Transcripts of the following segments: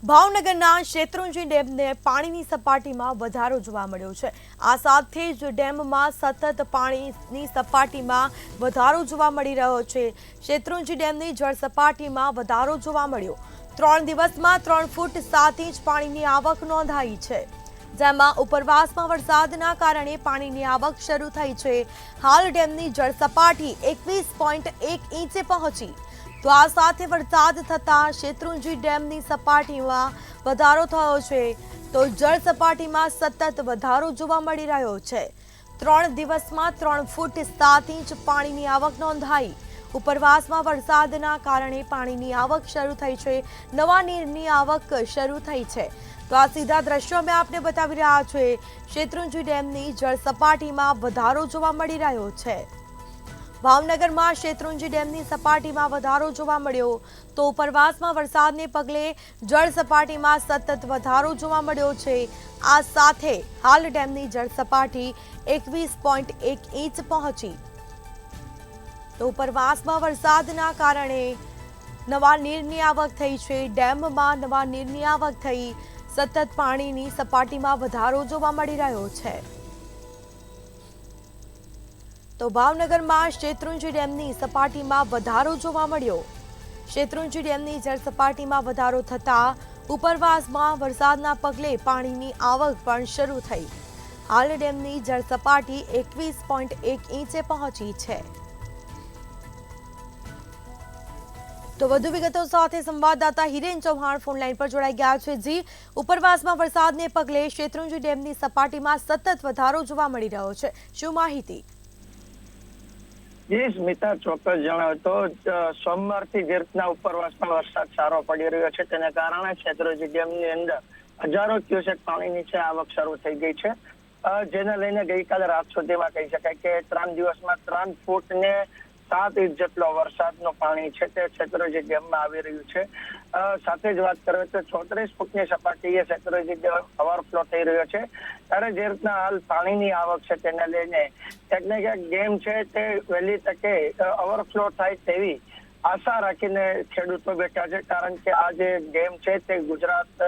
ભાવનગરના શેત્રુંજી ડેમને પાણીની સપાટીમાં વધારો જોવા મળ્યો છે। આ સાથે જ ડેમમાં સતત પાણીની સપાટીમાં વધારો જોવા મળી રહ્યો છે। શેત્રુંજી ડેમની જળ સપાટીમાં વધારો જોવા મળ્યો। 3 દિવસમાં 3 ફૂટ 7 ઇંચ પાણીની આવક નોંધાઈ છે, જેમાં ઉપરવાસમાં વરસાદના કારણે પાણીની આવક શરૂ થઈ છે। હાલ ડેમની જળ સપાટી 21.1 ઇંચે પહોંચી। તો આ સાથે વરસાદ થતાં શેત્રુંજી ડેમની સપાટીમાં વધારો થયો છે, તો જળ સપાટીમાં સતત વધારો જોવા મળી રહ્યો છે। 3 દિવસમાં 3 ફૂટ 7 ઇંચ પાણીની આવક નોંધાઈ। ઉપરવાસમાં વરસાદના કારણે પાણીની આવક શરૂ થઈ છે, નવા નીરની આવક શરૂ થઈ છે। તો આ સીધા દ્રશ્યો અમે આપને બતાવી રહ્યા છીએ। શેત્રુંજી ડેમની જળ સપાટીમાં વધારો જોવા મળી રહ્યો છે। ભાવનગરમાં શેત્રુંજી ડેમની સપાટીમાં વધારો જોવા મળ્યો, તો ઉપરવાસમાં વરસાદને પગલે જળ સપાટીમાં સતત વધારો જોવા મળ્યો છે। આ સાથે હાલ ડેમની જળ સપાટી 21.1 ઇંચ પહોંચી। તો ઉપરવાસમાં વરસાદના કારણે નવા નીરની આવક થઈ છે, ડેમમાં નવા નીરની આવક થઈ, સતત પાણીની સપાટીમાં વધારો જોવા મળી રહ્યો છે। તો ભાવનગરમાં શેત્રુંજી ડેમની સપાટીમાં વધારો જોવા મળ્યો। શેત્રુંજી ડેમની જળ સપાટીમાં વધારો થતાં ઉપરવાસમાં વરસાદના પગલે પાણીની આવક પણ શરૂ થઈ। હાલ ડેમની જળ સપાટી 21.1 ઇંચે પહોંચી છે। તો વધુ વિગતો સાથે સંવાદદાતા હિરેન ચૌહાણ ફોનલાઈન પર જોડાઈ ગયા છે। જી, ઉપરવાસમાં વરસાદને પગલે શેત્રુંજી ડેમની સપાટીમાં સતત વધારો જોવા મળી રહ્યો છે, શું માહિતી? જી સ્મિતા, ચોક્કસ જણાવ તો સોમવારથી જે રીતના ઉપરવાસમાં વરસાદ સારો પડી રહ્યો છે, તેને કારણે શેત્રુંજી ડેમની અંદર હજારો ક્યુસેક પાણીની છે આવક શરૂ થઈ ગઈ છે, જેને લઈને ગઈકાલે રાત સુધીમાં કહી શકાય કે 3 દિવસમાં 3 ફૂટ ને 7 ઇંચ જેટલો વરસાદનું પાણી છે તે શેત્રુંજી ડેમમાં આવી રહ્યું છે। સાથે જ વાત કરીએ તો 34 ફૂટની સપાટીએ શેત્રુંજી ડેમ ઓવરફ્લો થઈ રહ્યો છે, ત્યારે જે રીતના હાલ પાણીની આવક છે તેને લઈને ક્યાંક ને ક્યાંક ડેમ છે તે વહેલી તકે ઓવરફ્લો થાય તેવી આશા રાખીને ખેડૂતો બેઠા છે, કારણ કે આ જે ડેમ છે તે ગુજરાત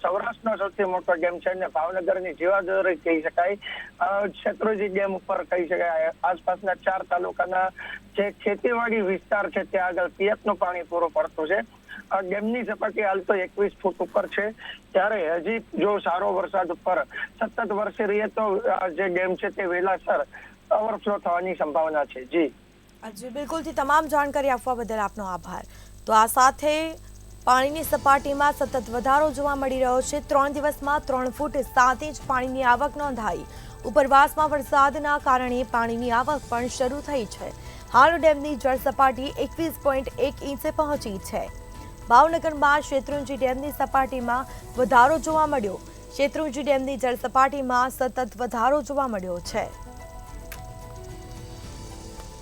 સૌરાષ્ટ્રનો સૌથી મોટો ડેમ છે અને ભાવનગરની જીવાદોરી કહી શકાય। શેત્રુંજી ડેમ ઉપર કહી શકાય આસપાસના 4 તાલુકાના જે ખેતીવાડી વિસ્તાર છે ત્યાં આગળ પિયતનું પાણી પૂરું પડતું છે। ડેમની સપાટી હાલ તો 21 ફૂટ ઉપર છે, ત્યારે હજી જો સારો વરસાદ ઉપર સતત વરસી રહીએ તો જે ડેમ છે તે વહેલાસર ઓવરફ્લો થવાની સંભાવના છે। જી બિલકુલથી તમામ જાણકારી આપવા બદલ આપનો આભાર। તો આ સાથે પાણીની સપાટીમાં સતત વધારો જોવા મળી રહ્યો છે। 3 દિવસમાં 3 ફૂટ 7 ઇંચ પાણીની આવક નોંધાઈ। ઉપરવાસમાં વરસાદના કારણે પાણીની આવક પણ શરૂ થઈ છે। હાલ ડેમની જળ સપાટી 21.1 ઇંચે પહોંચી છે। ભાવનગરમાં શેત્રુંજી ડેમની સપાટીમાં વધારો જોવા મળ્યો। શેત્રુંજી ડેમની જળ સપાટીમાં સતત વધારો જોવા મળ્યો છે।